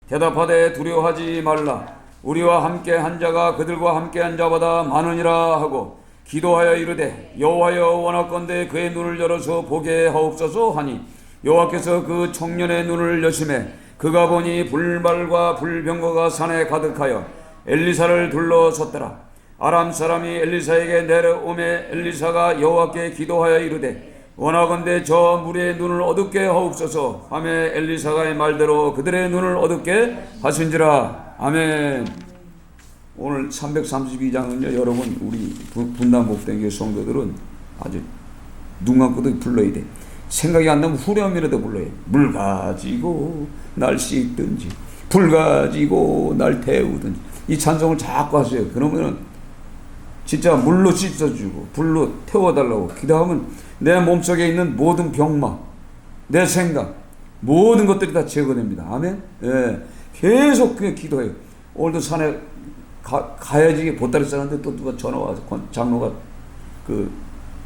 대답하되 두려워하지 말라. 우리와 함께 한 자가 그들과 함께 한 자보다 많으니라 하고 기도하여 이르되 여호와여 원하건대 그의 눈을 열어서 보게 하옵소서 하니 여호와께서 그 청년의 눈을 여심해 그가 보니 불말과 불병거가 산에 가득하여 엘리사를 둘러섰더라. 아람 사람이 엘리사에게 내려오매 엘리사가 여호와께 기도하여 이르되 원하건대 저 무리의 눈을 어둡게 하옵소서 하며 엘리사가 말대로 그들의 눈을 어둡게 하신지라. 아멘. 오늘 332장은요 여러분 우리 분당 목동교회 성도들은 아주 눈 감고도 불러야 돼. 생각이 안 나면 후렴이라도 불러야 돼. 물 가지고 날 씻든지 불 가지고 날 태우든지 이 찬송을 자꾸 하세요. 그러면은 진짜 물로 씻어주고 불로 태워달라고 기도하면 내 몸속에 있는 모든 병마, 내 생각, 모든 것들이 다 제거됩니다. 아멘. 예, 계속 그냥 기도해요. 오늘도 산에 가야지 보따리 싸는데 또 누가 전화 와서 장로가 그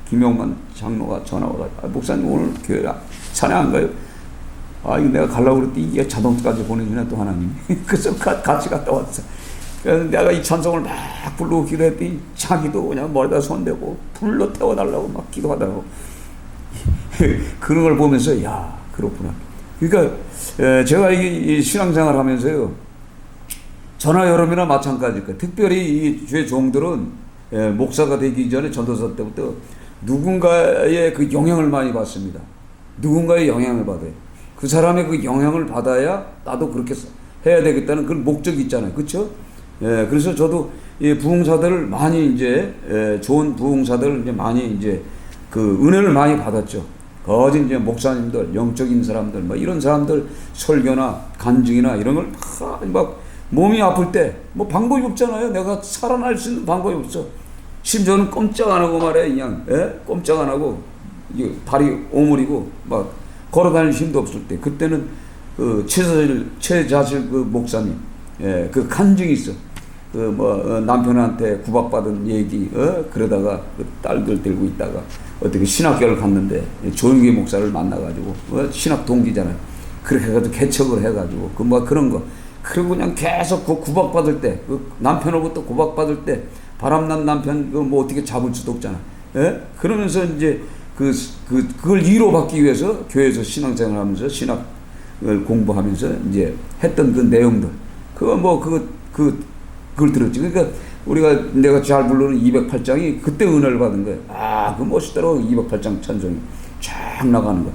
김용만 장로가 전화 와서 목사님 오늘 교회 산에 안 가요? 아 이거 내가 가려고 그랬더니 이게 자동차까지 보내주네 또 하나님. 그래서 같이 갔다 왔어. 그래서 내가 이 찬송을 막 부르고 기도했더니 자기도 그냥 머리다 손대고 불로 태워달라고 막 기도하더라고. 그런 걸 보면서 야 그렇구나. 그러니까 제가 이 신앙생활 하면서요 저나 여러분이나 마찬가지일 거예요. 특별히 이 주의 종들은 목사가 되기 전에 전도사 때부터 누군가의 그 영향을 많이 받습니다. 누군가의 영향을 받아요. 그 사람의 그 영향을 받아야 나도 그렇게 해야 되겠다는 그런 목적이 있잖아요. 그렇죠? 예, 그래서 저도 이 부흥사들을 많이 이제 좋은 부흥사들을 이제 많이 이제 그 은혜를 많이 받았죠. 거진 이제 목사님들, 영적인 사람들, 뭐 이런 사람들 설교나 간증이나 이런 걸 막 몸이 아플 때 뭐 방법이 없잖아요. 내가 살아날 수 있는 방법이 없어. 심지어는 꼼짝 안 하고 말해 그냥 꼼짝 안 하고 발이 오므리고 막 걸어다닐 힘도 없을 때 그때는 그 최자실 그 목사님 그 간증이 있어. 그 뭐 남편한테 구박받은 얘기 그러다가 그 딸들 들고 있다가 어떻게 신학교를 갔는데 조용기 목사를 만나가지고 신학 동기잖아요. 그렇게 해가지고 개척을 해가지고 그 뭐 그런 거 그리고 그냥 계속 그 구박받을 때 그 남편으로부터 구박받을 때 바람난 남편 그 뭐 어떻게 잡을 수도 없잖아. 그러면서 이제 그걸 위로받기 위해서 교회에서 신앙생활하면서 신학을 공부하면서 이제 했던 그 내용들 그거 뭐 그걸 들었지. 그러니까 내가 잘 부르는 208장이 그때 은혜를 받은 거예요. 아, 그 멋있더라고. 208장 찬송이 쫙 나가는 거.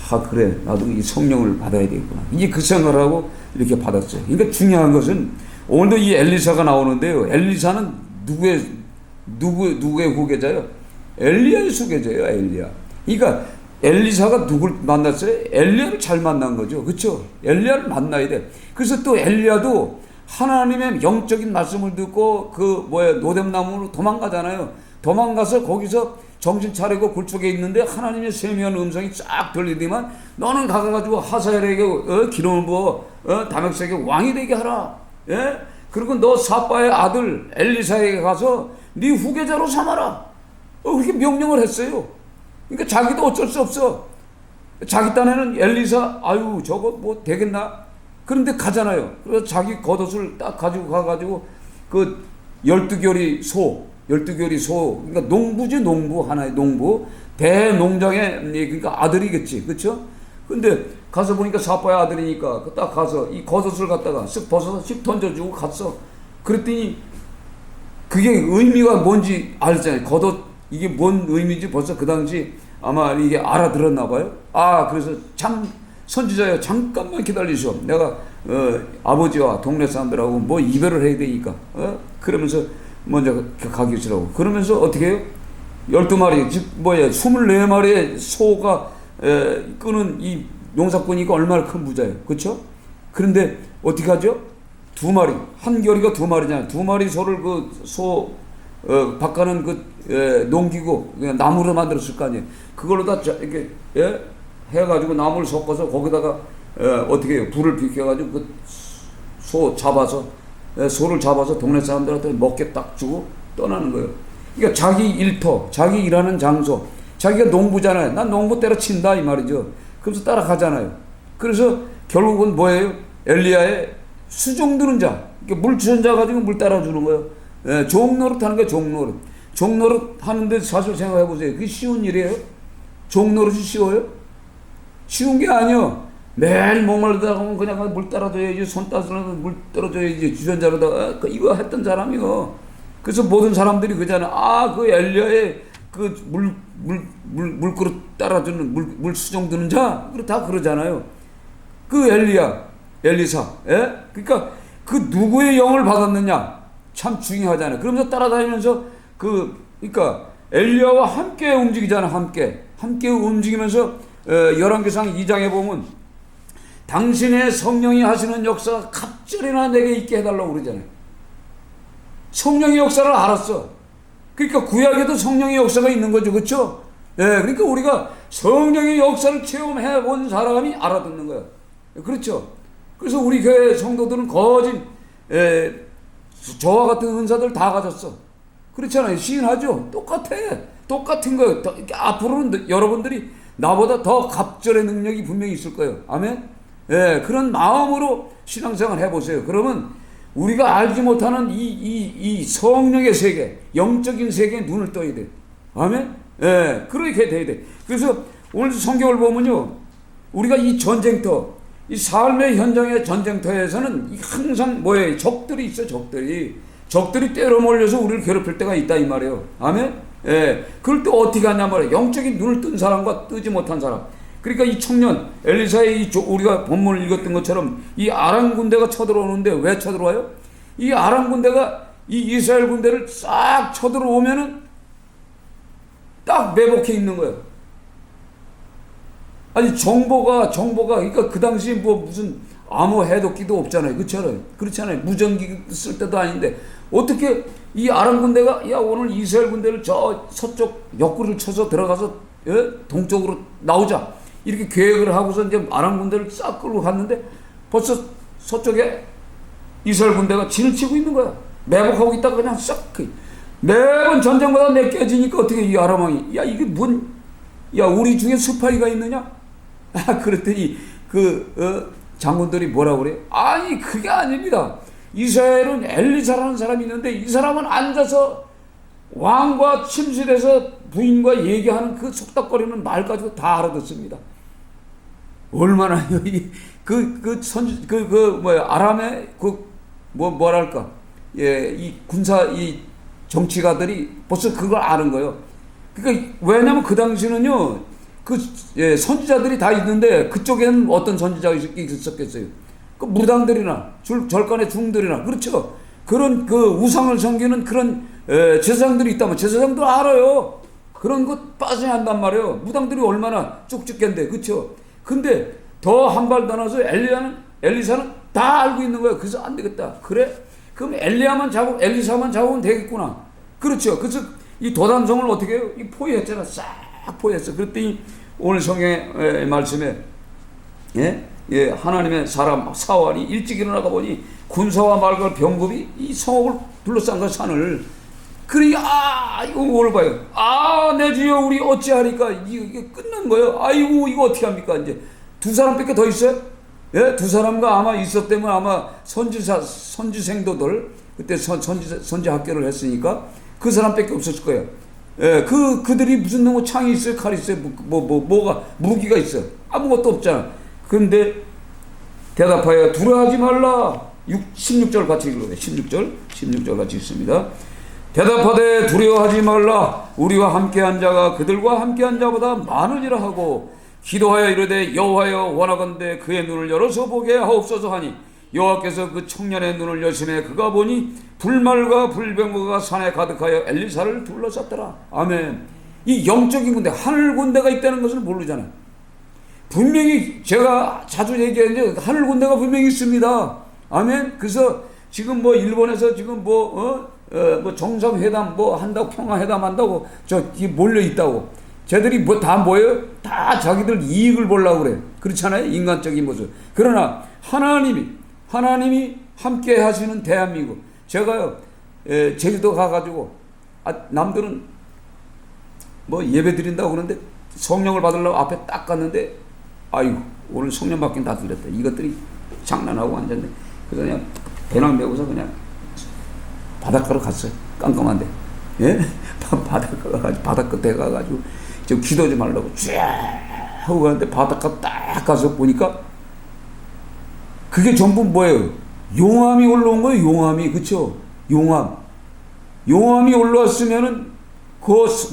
아, 그래. 나도 이 성령을 받아야 되겠구나. 이제 그 생각을 하고 이렇게 받았어요. 그러니까 중요한 것은 오늘도 이 엘리사가 나오는데요. 엘리사는 누구의 후계자요? 엘리야의 후계자예요, 엘리야. 그러니까 엘리사가 누굴 만났어요? 엘리야를 잘 만난 거죠. 그렇죠? 엘리야를 만나야 돼. 그래서 또 엘리야도 하나님의 영적인 말씀을 듣고 노뎀나무로 도망가잖아요. 도망가서 거기서 정신 차리고 굴쪽에 있는데 하나님의 세미한 음성이 쫙 들리더만 너는 가가지고 하사엘에게 기름을 부어 다메섹의 왕이 되게 하라. 그리고 너 사빠의 아들 엘리사에게 가서 네 후계자로 삼아라. 그렇게 명령을 했어요. 그러니까 자기도 어쩔 수 없어. 자기 딴에는 엘리사 아유 저거 뭐 되겠나? 그런데 가잖아요. 그래서 자기 겉옷을 딱 가지고 가가지고 그 12개월이 소, 그러니까 농부지 농부, 하나의 농부, 대농장의 그러니까 아들이겠지, 그렇죠? 근데 가서 보니까 사빠의 아들이니까 딱 가서 이 겉옷을 갖다가 쓱 벗어서 쓱 던져주고 갔어. 그랬더니 그게 의미가 뭔지 알잖아요. 겉옷 이게 뭔 의미인지 벌써 그 당시 아마 이게 알아들었나 봐요. 아 그래서 참 선지자여 잠깐만 기다리시오. 내가 아버지와 동네 사람들하고 뭐 이별을 해야 되니까 그러면서 먼저 가기 싫라고. 그러면서 어떻게 해요? 12마리 즉 24마리의 소가 끄는 이 농사꾼이니까 얼마나 큰 부자예요. 그렇죠? 그런데 어떻게 하죠? 2마리 한 겨리가 2마리잖아요. 2마리 소를 바꿔는 농기구 그냥 나무로 만들었을 거 아니에요. 그걸로 다 이렇게 해가지고 나무를 섞어서 거기다가 어떻게 해요? 불을 비켜가지고 그 소를 잡아서 동네 사람들한테 먹게 딱 주고 떠나는 거예요. 그러니까 자기 일터, 자기 일하는 장소, 자기가 농부잖아요. 난 농부 때려친다 이 말이죠. 그래서 따라가잖아요. 그래서 결국은 뭐예요? 엘리야의 수종드는 자, 그러니까 물 주전자 가지고 물 따라주는 거예요. 예, 종노릇 하는 게 종노릇. 종노릇 하는데 사실 생각해 보세요. 그게 쉬운 일이에요? 종노릇이 쉬워요? 쉬운 게 아니요. 매일 목말르다 보면 그냥 물 따라줘야지, 손 따스러서 물 떨어줘야지, 주전자로다가 이거 했던 사람이요. 그래서 모든 사람들이 그잖아. 아, 그 엘리야의 그 물그릇 따라주는 물 수종 드는 자, 다 그러잖아요. 그 엘리사, 예? 그러니까 그 누구의 영을 받았느냐 참 중요하잖아요. 그러면서 따라다니면서 그러니까 엘리야와 함께 움직이잖아. 함께 움직이면서 열왕기상 2장에 보면 당신의 성령이 하시는 역사가 갑절이나 내게 있게 해달라고 그러잖아요. 성령의 역사를 알았어. 그러니까 구약에도 성령의 역사가 있는 거죠. 그렇죠? 예, 그러니까 우리가 성령의 역사를 체험해 본 사람이 알아듣는 거예요. 그렇죠? 그래서 우리 교회 성도들은 거진 저와 같은 은사들 다 가졌어. 그렇잖아요. 시인하죠? 똑같은 거예요. 앞으로는 여러분들이 나보다 더 갑절의 능력이 분명히 있을 거예요. 아멘? 예, 그런 마음으로 신앙생활 해보세요. 그러면 우리가 알지 못하는 이 성령의 세계, 영적인 세계에 눈을 떠야 돼. 아멘? 예, 그렇게 돼야 돼. 그래서 오늘 성경을 보면요, 우리가 이 전쟁터, 이 삶의 현장의 전쟁터에서는 항상 뭐예요? 적들이 있어, 적들이 때려 몰려서 우리를 괴롭힐 때가 있다 이 말이에요. 아멘? 예, 그럴 때 어떻게 하냐 말이에요. 영적인 눈을 뜬 사람과 뜨지 못한 사람. 그러니까 이 청년 엘리사의 우리가 본문을 읽었던 것처럼 이 아람 군대가 쳐들어오는데 왜 쳐들어와요? 이 아람 군대가 이 이스라엘 군대를 싹 쳐들어오면은 딱 매복해 있는 거예요. 아니 정보가 그러니까 그 당시에 뭐 무슨 암호 해독기도 없잖아요. 그렇잖아요. 무전기 쓸 때도 아닌데 어떻게 이 아람 군대가 야 오늘 이스라엘 군대를 저 서쪽 옆구리를 쳐서 들어가서 동쪽으로 나오자 이렇게 계획을 하고서 이제 아람 군대를 싹 끌고 갔는데 벌써 서쪽에 이스라엘 군대가 진을 치고 있는 거야. 매복하고 있다가 그냥 싹 매번 전쟁마다 내껴지니까 어떻게 이 아람 왕이 야 이게 야 우리 중에 스파이가 있느냐? 그랬더니 장군들이 뭐라 그래? 아니 그게 아닙니다. 이스라엘은 엘리사라는 사람이 있는데 이 사람은 앉아서 왕과 침실에서 부인과 얘기하는 그 속닥거리는 말 가지고 다 알아듣습니다. 얼마나 아람의 뭐랄까 이 군사 이 정치가들이 벌써 그걸 아는 거예요. 그러니까 왜냐면 그 당시는요 선지자들이 다 있는데 그쪽에는 어떤 선지자가 있었겠어요? 그 무당들이나 절간의 중들이나 그렇죠. 그런 그 우상을 섬기는 그런 제사장들이 있다면 제사장도 알아요. 그런 것 빠져야 한단 말이에요. 무당들이 얼마나 쭉쭉한데 그렇죠. 근데 더 한 발 더 나서 엘리사는 다 알고 있는 거예요. 그래서 안 되겠다. 그래? 그럼 엘리사만 잡으면 되겠구나. 그렇죠. 그래서 이 도단성을 어떻게 해요? 이 포위했잖아. 싹 포위했어. 그랬더니 오늘 성경의 말씀에 하나님의 사람 사환이 일찍 일어나가 보니 군사와 말과 병급이 이 성읍을 둘러싼 거 산을. 그러니 이거 뭘 봐요? 내 주여 우리 어찌하리까? 이게 끝난 거예요. 아이고 이거 어떻게 합니까? 이제 두 사람밖에 더 있어요? 예, 두 사람가 아마 있었다면 아마 선지생도들 그때 선지 학교를 했으니까 그 사람밖에 없었을 거예요. 예, 그들이 무슨 뭐 창이 있어요, 칼이 있어요, 뭐가 무기가 있어요. 아무것도 없잖아. 그런데 대답하여 두려워하지 말라. 16절 같이 읽어요. 16절 같이 읽습니다. 대답하되 두려워하지 말라. 우리와 함께한 자가 그들과 함께한 자보다 많으리라 하고 기도하여 이르되 여호와여 원하건대 그의 눈을 열어서 보게 하옵소서 하니 여호와께서 그 청년의 눈을 여심해 그가 보니 불말과 불병거가 산에 가득하여 엘리사를 둘러쌌더라. 아멘. 이 영적인 군대, 하늘 군대가 있다는 것을 모르잖아요. 분명히 제가 자주 얘기하는데 하늘 군대가 분명히 있습니다. 아멘. 그래서 지금 뭐 일본에서 지금 뭐 정상회담 뭐 한다고 평화회담 한다고 몰려 있다고. 쟤들이 다 뭐예요? 다 자기들 이익을 보려고 그래. 그렇잖아요. 인간적인 모습. 그러나 하나님이 함께 하시는 대한민국. 제가요, 제주도 가가지고, 남들은 뭐 예배 드린다고 그러는데 성령을 받으려고 앞에 딱 갔는데, 아이고, 오늘 성령 받긴 다 드렸다. 이것들이 장난하고 앉았네. 그래서 그냥 배낭 메고서 그냥 바닷가로 갔어요. 깜깜한데. 예? 바닷가 가가지고, 바닷 끝에 가가지고, 좀 기도 좀 하려고 쫙 하고 가는데 바닷가 딱 가서 보니까 그게 전부 뭐예요? 용암이 올라온 거예요, 용암이. 그쵸? 용암. 용암이 올라왔으면은,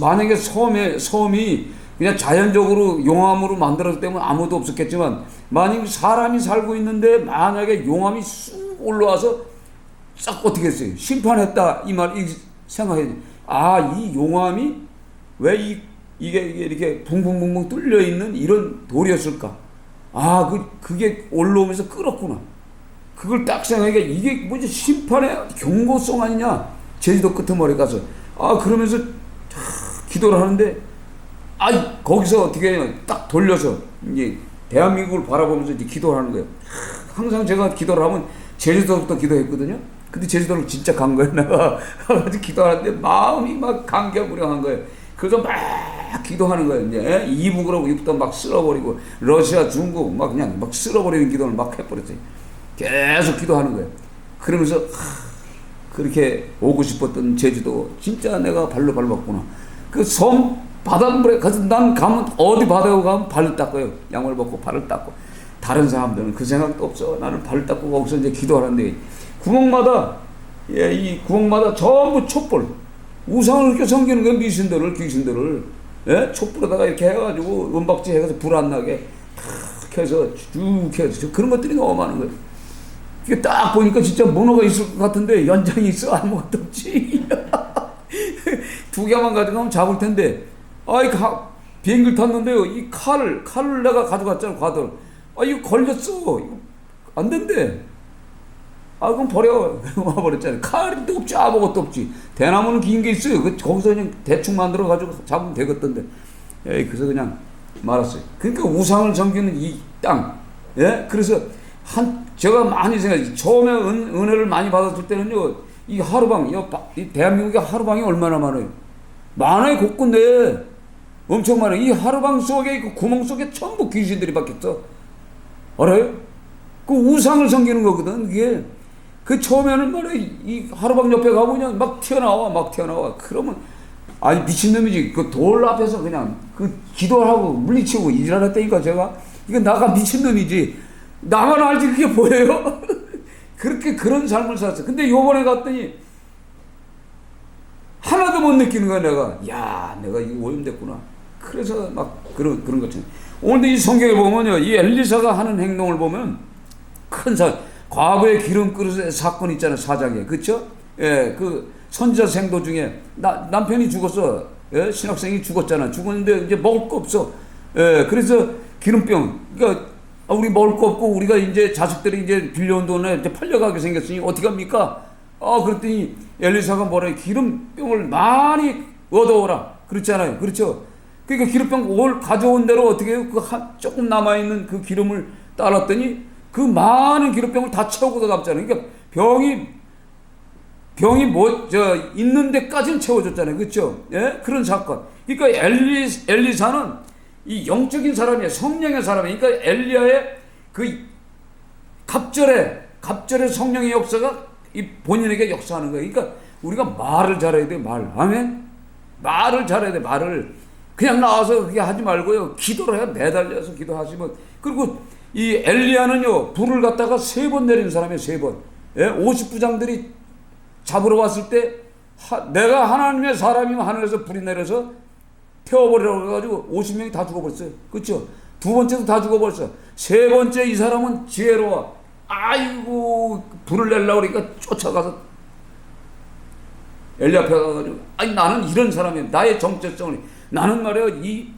만약에 섬이 그냥 자연적으로 용암으로 만들어졌기 때문에 아무도 없었겠지만, 만약에 사람이 살고 있는데 만약에 용암이 쑥 올라와서 싹 어떻게 했어요? 심판했다. 이 생각해. 이 용암이 왜 이게 이렇게 붕붕붕붕 뚫려 있는 이런 돌이었을까? 그게 올라오면서 끓었구나. 그걸 딱 생각하니까 이게 뭐지? 심판의 경고성 아니냐? 제주도 끄트머리 가서. 그러면서 기도를 하는데, 거기서 어떻게 딱 돌려서 이제 대한민국을 바라보면서 이제 기도를 하는 거예요. 항상 제가 기도를 하면 제주도부터 기도했거든요. 근데 제주도를 진짜 간 거예요. 내가 가지고 기도하는데 마음이 막 감격무량한 거예요. 그래서 막 기도하는 거예요. 이제 이북으로 이북도 막 쓸어버리고 러시아, 중국 막 그냥 막 쓸어버리는 기도를 막 해버렸어요. 계속 기도하는 거예요. 그러면서 그렇게 오고 싶었던 제주도 진짜 내가 발로 밟았구나. 그 섬 바닷물에 가서 난 가면 어디 바다에 가면 발을 닦아요. 양말 벗고 발을 닦고. 다른 사람들은 그 생각도 없어. 나는 발을 닦고 거기서 이제 기도하는데 구멍마다 이 구멍마다 전부 촛불 우상을 이렇게 섬기는 거예요. 미신들을 귀신들을 촛불에다가 이렇게 해가지고 은박지 해가지고 불 안 나게 탁 해서 쭉 해서 그런 것들이 너무 많은 거예요. 이게 딱 보니까 진짜 문어가 있을 것 같은데 연장이 있어. 아무것도 없지. 두 개만 가져가면 잡을 텐데 비행기를 탔는데요. 이 칼을 내가 가져갔잖아. 과들. 이거 걸렸어. 이거 안 된대. 그럼 버려. 와버렸잖아요. 칼도 없지, 아무것도 없지. 대나무는 긴 게 있어요. 거기서 그냥 대충 만들어가지고 잡으면 되겠던데. 그래서 그냥 말았어요. 그러니까 우상을 섬기는 이 땅. 그래서 제가 많이 생각해요. 처음에 은혜를 많이 받았을 때는요, 이 하루방, 이 대한민국의 하루방이 얼마나 많아요. 많아요, 곳곳에. 엄청 많아요. 이 하루방 속에, 그 구멍 속에 전부 귀신들이 박혔어. 알아요? 그 우상을 섬기는 거거든, 이게. 그 처음에는 말이야, 이 하루방 옆에 가고 그냥 막 튀어나와. 그러면, 미친놈이지. 그 돌 앞에서 그냥 기도하고 물리치고 일하랬다니까, 제가. 이거 나가 미친놈이지. 나만 알지, 그게 보여요? 그런 삶을 살았어. 근데 요번에 갔더니, 하나도 못 느끼는 거야, 내가. 내가 이거 오염됐구나. 그래서 막 그런 것처럼. 오늘 이 성경을 보면요, 이 엘리사가 하는 행동을 보면 과거의 기름 그릇의 사건 있잖아요, 사장에. 그쵸? 그 선지자 생도 중에 남편이 죽었어. 신학생이 죽었잖아. 죽었는데 이제 먹을 거 없어. 그래서 기름병. 그러니까 우리 먹을 거 없고 우리가 이제 자식들이 이제 빌려온 돈에 이제 팔려가게 생겼으니 어떻게 합니까? 그랬더니 엘리사가 뭐래? 기름병을 많이 얻어오라. 그렇잖아요. 그렇죠? 그러니까 기름병 가져온 대로 어떻게 해요? 조금 남아있는 그 기름을 따랐더니 그 많은 기름병을 다 채우고도 남잖아요. 그러니까 병이 있는 데까지는 채워줬잖아요. 그렇죠? 그런 사건. 그러니까 엘리사는 이 영적인 사람이에요. 성령의 사람이에요. 그러니까 엘리야의 그 갑절의 성령의 역사가 이 본인에게 역사하는 거예요. 그러니까 우리가 말을 잘해야 돼. 아멘? 말을 잘해야 돼. 말을. 그냥 나와서 그게 하지 말고요. 기도를 해. 매달려서 기도하시면. 그리고 이 엘리야는요, 불을 갖다가 3번 내린 사람이에요. 3번. 50부장들이 잡으러 왔을 때 내가 하나님의 사람이면 하늘에서 불이 내려서 태워버리라고 해가지고 50명이 다 죽어버렸어요. 그렇죠? 두 번째도 다 죽어버렸어. 세 번째 이 사람은 지혜로워. 불을 내려고 그러니까 쫓아가서 엘리 앞에 가가지고 나는 이런 사람이야. 나의 정체성을. 나는 말이야, 이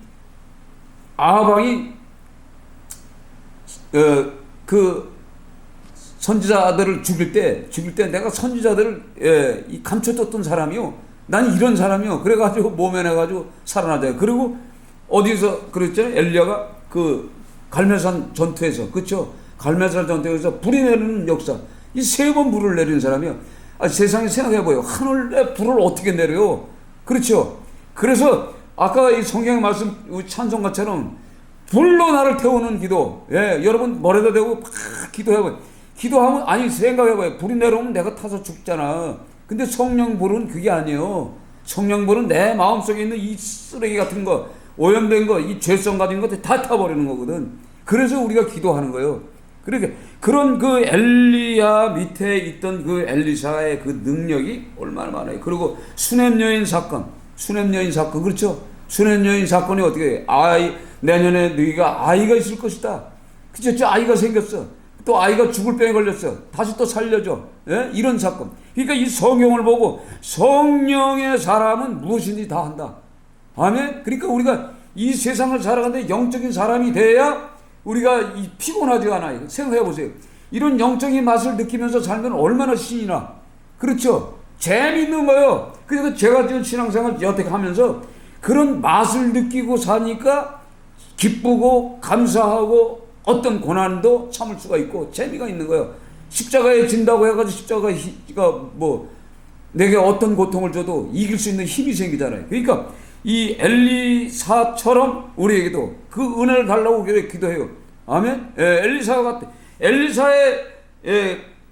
아방이 그 선지자들을 죽일 때 내가 선지자들을 감춰줬던 사람이요. 난 이런 사람이요. 그래가지고 모면해가지고 살아나자. 그리고 어디서 그랬잖아요. 엘리야가 그 갈멜산 전투에서, 그렇죠? 갈멜산 전투에서 불이 내리는 역사. 이 3번 불을 내리는 사람이요. 세상에 생각해봐요. 하늘에 불을 어떻게 내려요? 그렇죠? 그래서 아까 이 성경의 말씀 찬송가처럼 불로 나를 태우는 기도. 여러분 머리에다 대고 막 기도해봐요. 기도하면, 아니 생각해봐요. 불이 내려오면 내가 타서 죽잖아. 근데 성령불은 그게 아니에요. 성령불은 내 마음속에 있는 이 쓰레기 같은 거, 오염된 거, 이 죄성 가진 것들 다 타버리는 거거든. 그래서 우리가 기도하는 거예요. 그러니까 그런 그 엘리야 밑에 있던 그 엘리사의 그 능력이 얼마나 많아요. 그리고 수냄 여인 사건, 그렇죠? 수냄 여인 사건이 어떻게 해? 내년에 너희가 아이가 있을 것이다. 그쵸? 아이가 생겼어. 또 아이가 죽을 병에 걸렸어. 다시 또 살려줘. 예? 이런 사건. 그러니까 이 성경을 보고 성령의 사람은 무엇인지 다 한다. 아멘? 그러니까 우리가 이 세상을 살아가는데 영적인 사람이 돼야 우리가 피곤하지 않아요. 생각해 보세요. 이런 영적인 맛을 느끼면서 살면 얼마나 신이 나. 그렇죠? 재미있는 거예요. 그래서 제가 지금 신앙생활 여태 하면서 그런 맛을 느끼고 사니까 기쁘고 감사하고 어떤 고난도 참을 수가 있고 재미가 있는 거예요. 십자가에 진다고 해가지고 십자가가 뭐 내게 어떤 고통을 줘도 이길 수 있는 힘이 생기잖아요. 그러니까 이 엘리사처럼 우리에게도 그 은혜를 달라고 기도해요. 아멘. 엘리사와 같아. 엘리사의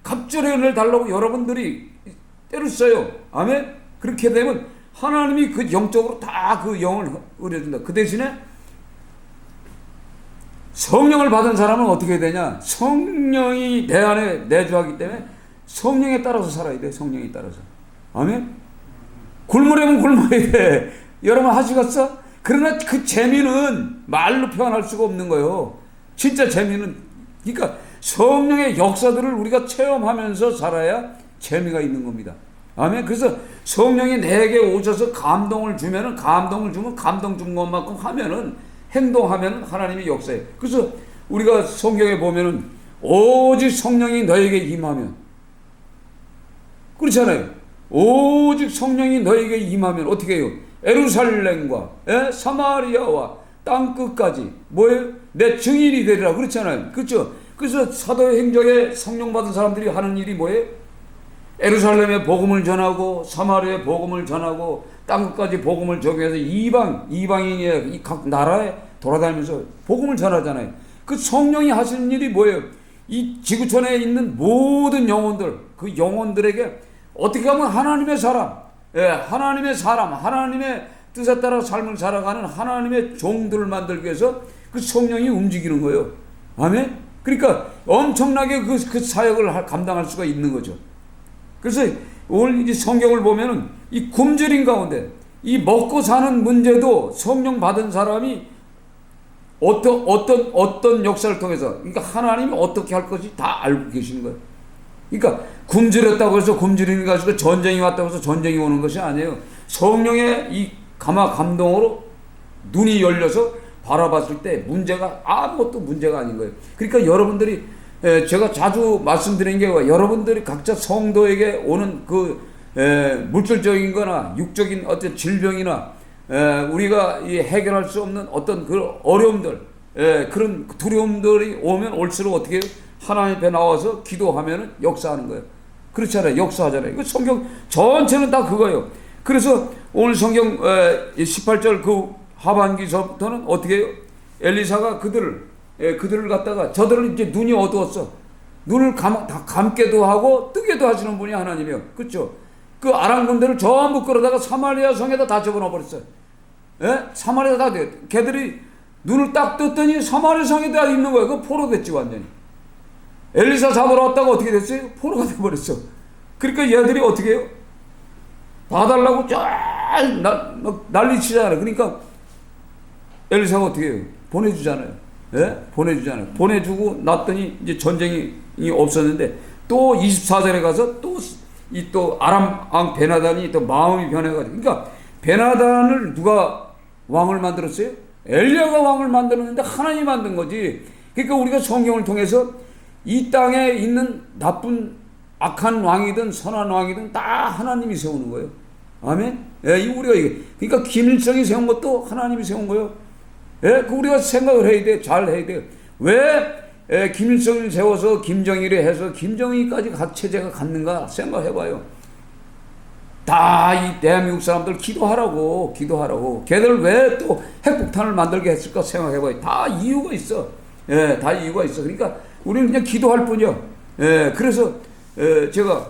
갑절의 은혜를 달라고 여러분들이 때를 써요. 아멘. 그렇게 되면 하나님이 그 영적으로 다 그 영을 의뢰준다. 그 대신에 성령을 받은 사람은 어떻게 되냐? 성령이 내 안에 내주하기 때문에 성령에 따라서 살아야 돼. 성령에 따라서. 아멘. 굶으려면 굶어야 돼. 여러분 하시겠어? 그러나 그 재미는 말로 표현할 수가 없는 거예요. 진짜 재미는, 그러니까 성령의 역사들을 우리가 체험하면서 살아야 재미가 있는 겁니다. 아멘. 그래서 성령이 내게 오셔서 감동을 주면 감동 준 것만큼 하면은, 행동하면 하나님이 역사해요. 그래서 우리가 성경에 보면은 오직 성령이 너에게 임하면, 그렇잖아요. 오직 성령이 너에게 임하면 어떻게 해요? 예루살렘과 사마리아와 땅 끝까지 뭐예요? 내 증인이 되리라 그렇잖아요. 그렇죠? 그래서 사도행전에 성령 받은 사람들이 하는 일이 뭐예요? 예루살렘에 복음을 전하고 사마리아에 복음을 전하고 땅 끝까지 복음을 전해서 이방인의 이 각 나라에 돌아다니면서 복음을 전하잖아요. 그 성령이 하시는 일이 뭐예요? 이 지구촌에 있는 모든 영혼들, 그 영혼들에게 어떻게 하면 하나님의 사람, 하나님의 뜻에 따라 삶을 살아가는 하나님의 종들을 만들기 위해서 그 성령이 움직이는 거예요. 아멘? 그러니까 엄청나게 그 사역을 감당할 수가 있는 거죠. 그래서 오늘 이 성경을 보면은 이 굶주림 가운데 이 먹고 사는 문제도 성령 받은 사람이 어떤 역사를 통해서, 그러니까 하나님이 어떻게 할 것이 다 알고 계시는 거예요. 그러니까 굶주렸다고 해서 굶주림이 가지고 전쟁이 왔다고 해서 전쟁이 오는 것이 아니에요. 성령의 이 감동으로 눈이 열려서 바라봤을 때 문제가 아무것도 문제가 아닌 거예요. 그러니까 여러분들이 제가 자주 말씀드린 게 여러분들이 각자 성도에게 오는 그 물질적인 거나 육적인 어떤 질병이나 우리가 해결할 수 없는 어떤 그 어려움들, 그런 두려움들이 오면 올수록 어떻게 해요? 하나님 앞에 나와서 기도하면은 역사하는 거예요. 그렇잖아요. 역사하잖아요. 그 성경 전체는 다 그거예요. 그래서 오늘 성경 18절 그 하반기서부터는 어떻게 해요? 엘리사가 그들을 갖다가 저들은 이제 눈이 어두웠어. 눈을 감게도 하고 뜨게도 하시는 분이 하나님이에요. 그렇죠? 그 아람 군대를 전부 끌어다가 사마리아 성에다 다 집어넣어 버렸어요. 사마리아 다 걔들이 눈을 딱 떴더니 사마리아 성에 다 있는 거예요. 그 포로 됐지 완전히. 엘리사 잡으러 왔다가 어떻게 됐어요? 포로가 돼버렸어. 그러니까 얘들이 어떻게 해요? 봐달라고 쫙 난리치잖아요. 그러니까 엘리사가 어떻게 해요? 보내주잖아요. 보내주잖아요. 보내주고 났더니 이제 전쟁이 없었는데 또 24절에 가서 또 아람 왕 베나단이 또 마음이 변해가지고, 그러니까 베나단을 누가 왕을 만들었어요? 엘리야가 왕을 만들었는데 하나님이 만든 거지. 그러니까 우리가 성경을 통해서 이 땅에 있는 나쁜 악한 왕이든 선한 왕이든 다 하나님이 세우는 거예요. 아멘. 우리가 그러니까 김일성이 세운 것도 하나님이 세운 거예요. 그 우리가 생각을 해야 돼. 잘 해야 돼. 왜 김일성을 세워서 김정일이 해서 김정일까지 체제가 갔는가 생각해봐요. 다 이 대한민국 사람들 기도하라고. 걔들 왜 또 핵폭탄을 만들게 했을까 생각해봐요. 다 이유가 있어. 다 이유가 있어. 그러니까 우리는 그냥 기도할 뿐이요. 그래서 제가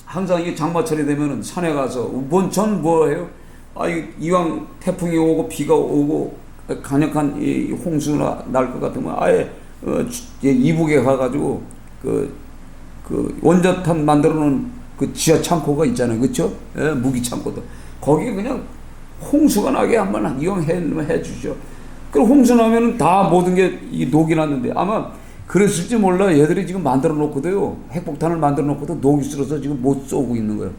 항상 이 장마철이 되면은 산에 가서 전 뭐해요? 이왕 태풍이 오고 비가 오고 강력한 이 홍수나 날 것 같으면 아예 이북에 가가지고 그 원자탄 만들어 놓은 그 지하 창고가 있잖아요, 그렇죠? 무기 창고도 거기에 그냥 홍수가 나게 한번 이왕 해주죠. 그럼 홍수 나면은 다 모든 게 이 녹이 났는데 아마 그랬을지 몰라. 얘들이 지금 만들어 놓고도요, 핵폭탄을 만들어 놓고도 녹이 쓸어서 지금 못 쏘고 있는 거예요.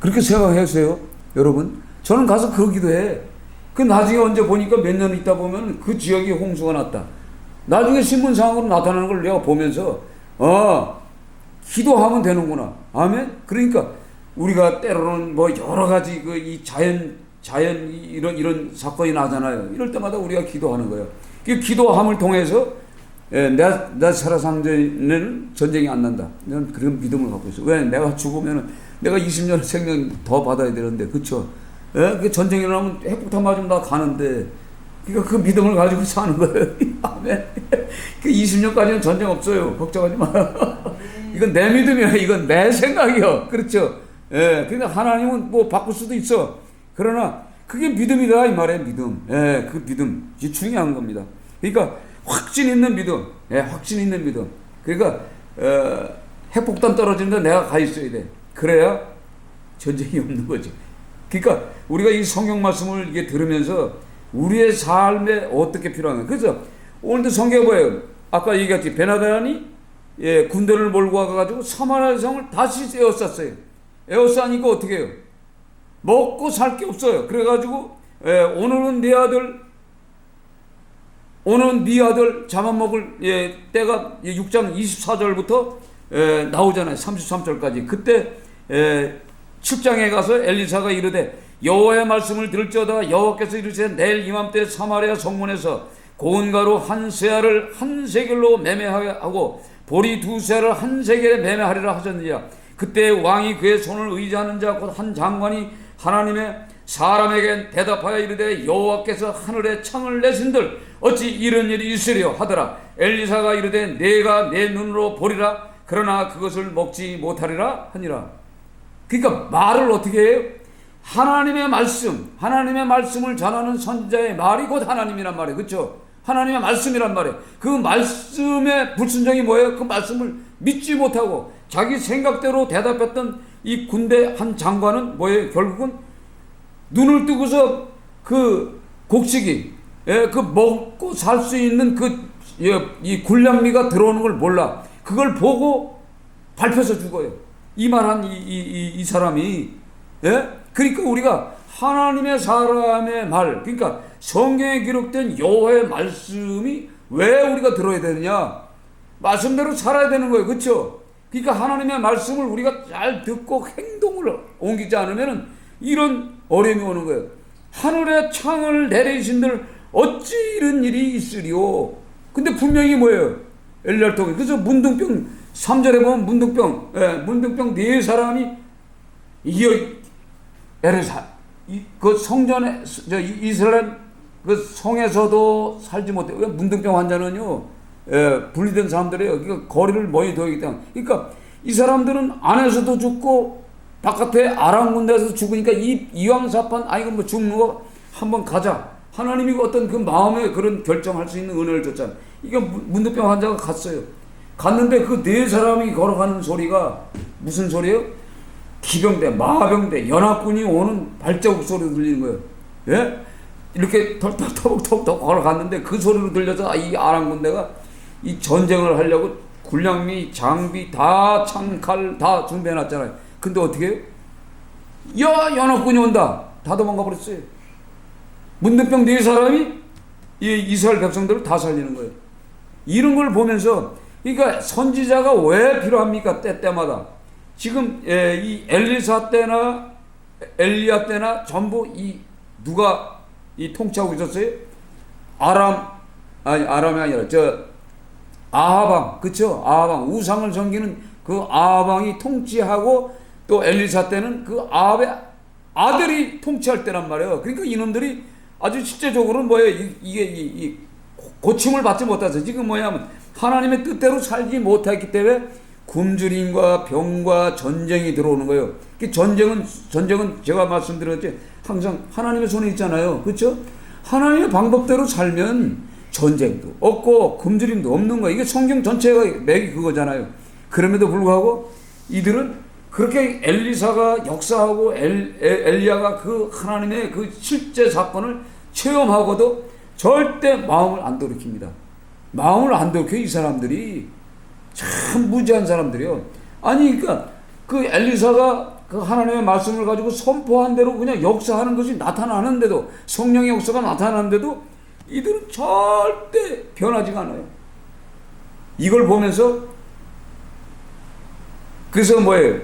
그렇게 생각하세요, 여러분? 저는 가서 그러기도 해. 그 나중에 언제 보니까 몇 년 있다 보면 그 지역에 홍수가 났다. 나중에 신문상으로 나타나는 걸 내가 보면서 기도하면 되는구나. 아멘. 그러니까 우리가 때로는 뭐 여러 가지 그 이 자연 이런 사건이 나잖아요. 이럴 때마다 우리가 기도하는 거예요. 그 기도함을 통해서 내가 살아상전에는 전쟁이 안 난다. 저는 그런 믿음을 갖고 있어. 왜? 내가 죽으면은 내가 20년 생명 더 받아야 되는데, 그쵸? 그 전쟁이 나면 핵폭탄 맞으면 나 가는데, 그러니까 그 믿음을 가지고 사는 거예요. 아멘. 그 20년까지는 전쟁 없어요. 걱정하지 마. 이건 내 믿음이야. 이건 내 생각이야. 그렇죠? 그러니까 하나님은 뭐 바꿀 수도 있어. 그러나 그게 믿음이다 이 말이에요. 믿음. 그 믿음. 이게 중요한 겁니다. 그러니까 확신 있는 믿음. 확신 있는 믿음. 그러니까 핵폭탄 떨어지는데 내가 가 있어야 돼. 그래야 전쟁이 없는 거지. 그러니까 우리가 이 성경 말씀을 이게 들으면서 우리의 삶에 어떻게 필요한가. 그래서 오늘도 성경에 뭐예요? 아까 얘기했지. 베나다란이 군대를 몰고 와가지고 사마리아 성을 다시 에워쌌어요. 에워싸니까 어떻게 해요? 먹고 살 게 없어요. 그래가지고 오늘은 네 아들 잡아먹을 때가 6장 24절부터 나오잖아요. 33절까지. 그때 7장에 가서 엘리사가 이르되 여호와의 말씀을 들을지어다 여호와께서 이르시되 내일 이맘때 사마리아 성문에서 고운 가루 한 세알을 한 세겔로 매매하고 보리 두 세알을 한 세겔에 매매하리라 하셨느니라. 그때 왕이 그의 손을 의지하는 자 곧 한 장관이 하나님의 사람에게 대답하여 이르되 여호와께서 하늘에 창을 내신들 어찌 이런 일이 있으려 하더라. 엘리사가 이르되 내가 내 눈으로 보리라 그러나 그것을 먹지 못하리라 하니라. 그러니까 말을 어떻게 해요? 하나님의 말씀을 전하는 선지자의 말이 곧 하나님이란 말이에요. 그렇죠? 하나님의 말씀이란 말이에요. 그 말씀의 불순종이 뭐예요? 그 말씀을 믿지 못하고 자기 생각대로 대답했던 이 군대 한 장관은 뭐예요? 결국은 눈을 뜨고서 그 곡식이 그 먹고 살 수 있는 이 군량미가 들어오는 걸 몰라. 그걸 보고 밟혀서 죽어요. 이 말한 이 사람이. 그러니까 우리가 하나님의 사람의 말, 그러니까 성경에 기록된 여호와의 말씀이 왜 우리가 들어야 되느냐? 말씀대로 살아야 되는 거예요. 그렇죠? 그러니까 하나님의 말씀을 우리가 잘 듣고 행동을 옮기지 않으면 이런 어려움이 오는 거예요. 하늘에 창을 내리신들 어찌 이런 일이 있으리요? 근데 분명히 뭐예요? 엘리야를 통해. 그래서 문둥병 3절에 보면 문둥병 네 사람이 그 성전에 이스라엘 그 성에서도 살지 못해. 왜? 문둥병 환자는요 분리된 사람들이에요. 그러니까 거리를 멀리 둬야기 때문에. 그러니까 이 사람들은 안에서도 죽고 바깥에 아랑군대에서 죽으니까 이왕사판 이거 뭐 죽는 거 한번 가자. 하나님이 어떤 그 마음에 그런 결정할 수 있는 은혜를 줬잖아요. 이게 문둥병 환자가 갔어요. 갔는데 그 네 사람이 걸어가는 소리가 무슨 소리예요? 기병대, 마병대, 연합군이 오는 발자국 소리로 들리는 거예요. 이렇게 털떡 걸어갔는데 그 소리로 들려서 이 아랑군대가 이 전쟁을 하려고 군량미, 장비 다 창칼 다 준비해놨잖아요. 근데 어떻게 해요? 연합군이 온다. 다 도망가 버렸어요. 문둥병 네 사람이 이 이스라엘 백성들을 다 살리는 거예요. 이런 걸 보면서 그러니까 선지자가 왜 필요합니까? 때마다. 지금 이 엘리사 때나 엘리야 때나 전부 누가 통치하고 있었어요? 아람이 아니라 아하방, 그쵸? 아하방, 우상을 섬기는 그 아하방이 통치하고 또 엘리사 때는 그 아합의 아들이 통치할 때란 말이에요. 그러니까 이놈들이 아주 실제적으로는 뭐예요? 이게 고침을 받지 못해서 지금 뭐냐면 하나님의 뜻대로 살지 못했기 때문에 굶주림과 병과 전쟁이 들어오는 거예요. 전쟁은 제가 말씀드렸지 항상 하나님의 손에 있잖아요. 그렇죠? 하나님의 방법대로 살면 전쟁도 없고 굶주림도 없는 거예요. 이게 성경 전체가 맥이 그거잖아요. 그럼에도 불구하고 이들은 그렇게 엘리사가 역사하고 엘리야가 그 하나님의 그 실제 사건을 체험하고도 절대 마음을 안 돌이킵니다. 마음을 안 돌이켜. 이 사람들이 참 무지한 사람들이요. 아니 그러니까 그 엘리사가 그 하나님의 말씀을 가지고 선포한 대로 그냥 역사하는 것이 나타나는데도, 성령의 역사가 나타나는데도 이들은 절대 변하지가 않아요. 이걸 보면서 그래서 뭐예요?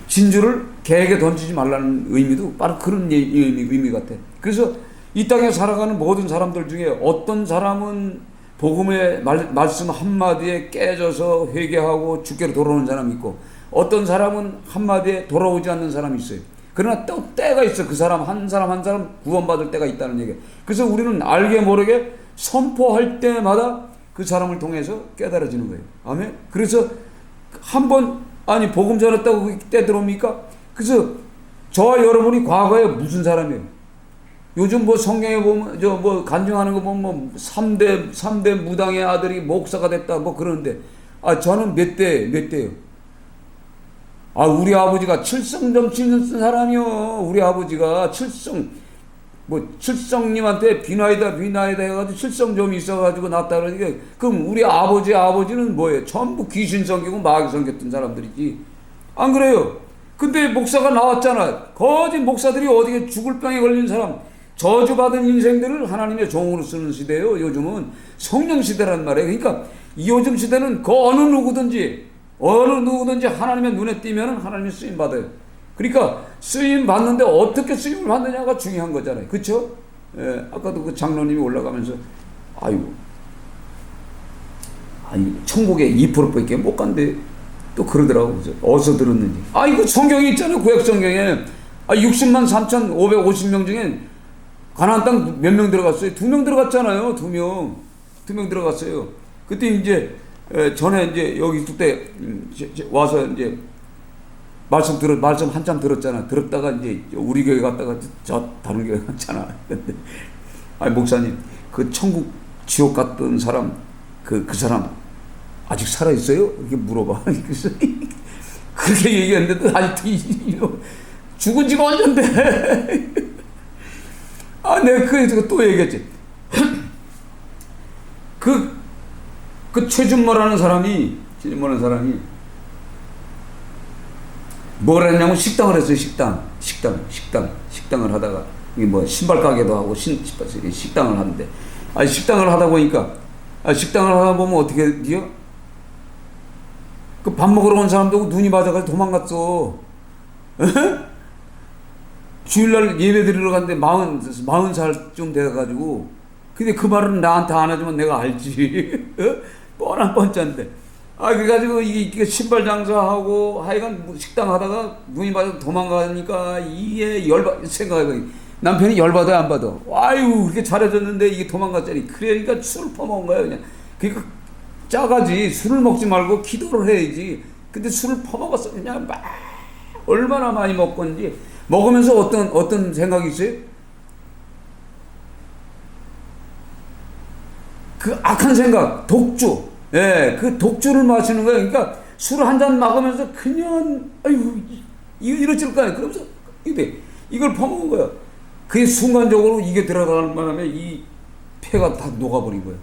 진주를 개에게 던지지 말라는 의미도 바로 그런 의미 같아. 그래서 이 땅에 살아가는 모든 사람들 중에 어떤 사람은 복음의 말씀 한마디에 깨져서 회개하고 주께로 돌아오는 사람이 있고, 어떤 사람은 한마디에 돌아오지 않는 사람이 있어요. 그러나 또 때가 있어. 그 사람 한 사람 구원받을 때가 있다는 얘기예요. 그래서 우리는 알게 모르게 선포할 때마다 그 사람을 통해서 깨달아지는 거예요. 아멘. 그래서 아니 복음 전했다고 때 들어옵니까? 그래서 저와 여러분이 과거에 무슨 사람이에요? 요즘 뭐 성경에 보면 뭐 간증하는 거 보면 뭐 3대 무당의 아들이 목사가 됐다 뭐 그러는데, 저는 몇 대예요? 우리 아버지가 칠성점 치는 사람이요. 우리 아버지가 칠성님한테 비나이다 해가지고 칠성점이 있어가지고 났다 그러니까, 그럼 우리 아버지는 뭐예요? 전부 귀신 섬기고 마귀 섬겼던 사람들이지. 안 그래요? 근데 목사가 나왔잖아. 거짓 목사들이 어디에 죽을 병에 걸린 사람, 저주받은 인생들을 하나님의 종으로 쓰는 시대예요. 요즘은 성령 시대란 말이에요. 그러니까 이 요즘 시대는 그 어느 누구든지 하나님의 눈에 띄면 하나님의 쓰임 받아요. 그러니까 쓰임 받는데 어떻게 쓰임을 받느냐가 중요한 거잖아요. 그렇죠? 예, 아까도 그 장로님이 올라가면서 천국에 2%밖에 못 간대. 또 그러더라고. 어디서 들었는지. 이거 성경에 있잖아요. 구약 성경에 60만 3,550명 중에 가나안 땅 몇 명 들어갔어요? 2명 들어갔잖아요. 2명 들어갔어요. 그때 이제 전에 이제 여기 있을 때 와서 이제 말씀 한참 들었잖아. 들었다가 이제 우리 교회 갔다가 저 다른 교회 갔잖아. 근데 목사님, 그 천국 지옥 갔던 사람 그 사람 아직 살아 있어요? 이렇게 물어봐. 그래서 그렇게 얘기했는데 아직도 죽은 지가 언젠데. 내가 그래서 또 얘기했지. 그 최준모라는 사람이 뭘 했냐면 식당을 했어요. 식당을 하다가 이게 뭐 신발 가게도 하고 식당을 하는데, 식당을 하다 보니까 식당을 하다 보면 어떻게 돼요? 그 밥 먹으러 온 사람도 눈이 맞아가지고 도망갔어. 주일날 예배 드리러 갔는데 40살쯤 돼가지고. 근데 그 말은 나한테 안 하지만 내가 알지. 뻔한 뻔짠데. 그래가지고 이게 신발 장사하고 하여간 식당 하다가 눈이 맞아서 도망가니까 이게 생각해보니 남편이 열받아요, 안 받아? 그렇게 잘해줬는데 이게 도망갔자니. 그러니까 술을 퍼먹은 거예요, 그냥. 그러니까 짜가지. 술을 먹지 말고 기도를 해야지. 근데 술을 퍼먹었어. 그냥 막 얼마나 많이 먹건지. 먹으면서 어떤 생각이 있어요? 그 악한 생각, 독주. 그 독주를 마시는 거예요. 그러니까 술 한 잔 먹으면서 그냥 이러질 거 아니에요. 그러면서 이걸 퍼먹은 거야. 그게 순간적으로 이게 들어가는 바람에 이 폐가 다 녹아버린 거예요.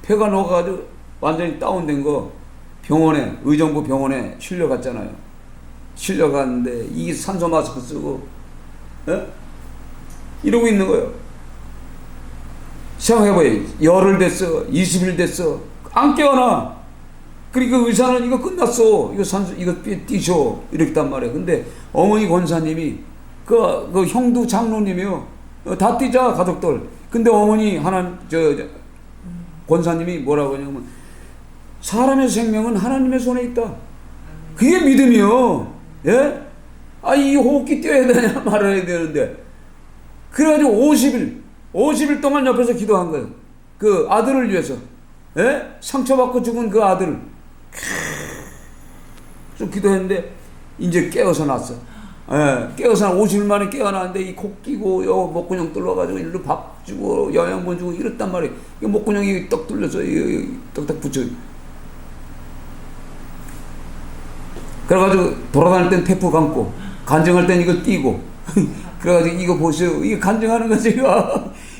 폐가 녹아가지고 완전히 다운된 거 의정부 병원에 실려갔잖아요. 실려갔는데 이 산소 마스크 쓰고 이러고 있는 거예요. 생각해봐요. 열흘 됐어. 20일 됐어. 안 깨어나. 그러니까 의사는 이거 끝났어. 이거 뛰셔. 이랬단 말이에요. 근데 어머니 권사님이, 그 형도 장로님이요. 다 뛰자, 가족들. 근데 어머니 권사님이 뭐라고 하냐면, 사람의 생명은 하나님의 손에 있다. 그게 믿음이요. 예? 이 호흡기 뛰어야 되냐 말아야 되는데. 그래가지고 50일 동안 옆에서 기도한 거예요. 그 아들을 위해서. 예? 상처받고 죽은 그 아들. 좀 기도했는데 이제 깨어서 났어. 예, 깨어서 50일 만에 깨어났는데 이 코 끼고 요 목구멍 뚫어가지고 일로 밥 주고 영양분 주고 이랬단 말이에요. 이 목구멍이 떡 뚫려서 떡딱 붙여. 그래가지고 돌아다닐 땐 테프 감고 간증할 땐 이거 띄고 그래가지고 이거 보세요. 이거 간증하는 거지.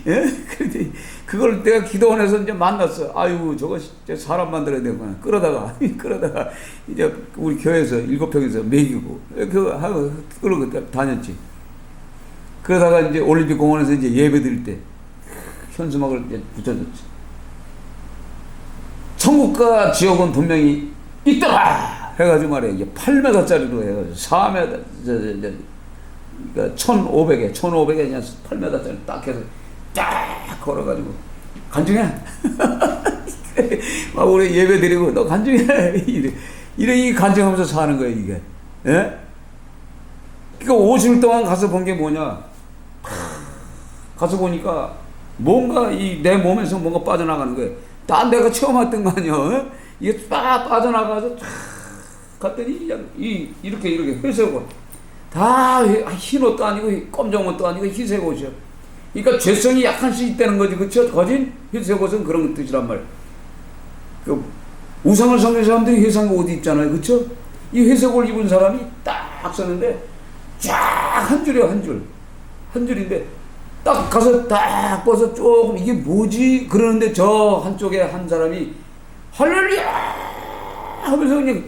예? 그런데 그걸 내가 기도원에서 이제 만났어. 아유, 저거 진짜 사람 만들어야 되구나. 끌어다가 이제 우리 교회에서 7평에서 먹이고 그러고 다녔지. 그러다가 이제 올림픽 공원에서 이제 예배 드릴 때 현수막을 이제 붙여줬지. 천국과 지옥은 분명히 있더라! 해가지고 말이야. 이게 8m짜리로 해가지고 4m, 그러니까 1500에 1500에 8m짜리 딱 해서 쫙 걸어가지고 간증해. 막 우리 예배 드리고 너 간증해. 이래 이 간증하면서 사는 거야 이게. 예? 그러니까 50일 동안 가서 본 게 뭐냐? 가서 보니까 뭔가 이 내 몸에서 뭔가 빠져나가는 거예요. 딴 내가 처음 왔던 거 아니야? 이게 빠져나가서 쫙 갔더니 그냥 이렇게 회색 옷. 다 흰 옷도 아니고 검정 옷도 아니고 희색 옷이야. 그러니까 죄성이 약간씩 있다는 거지, 그쵸? 거진 회색 옷은 그런 뜻이란 말이야. 그 우상을 섬기는 사람들이 회색 옷 입잖아요, 그쵸? 이 회색 옷을 입은 사람이 딱 서는데 쫙 한 줄이야, 한 줄인데 딱 가서 딱 벗어 조금 이게 뭐지? 그러는데 저 한쪽에 한 사람이 할렐루야 하면서 그냥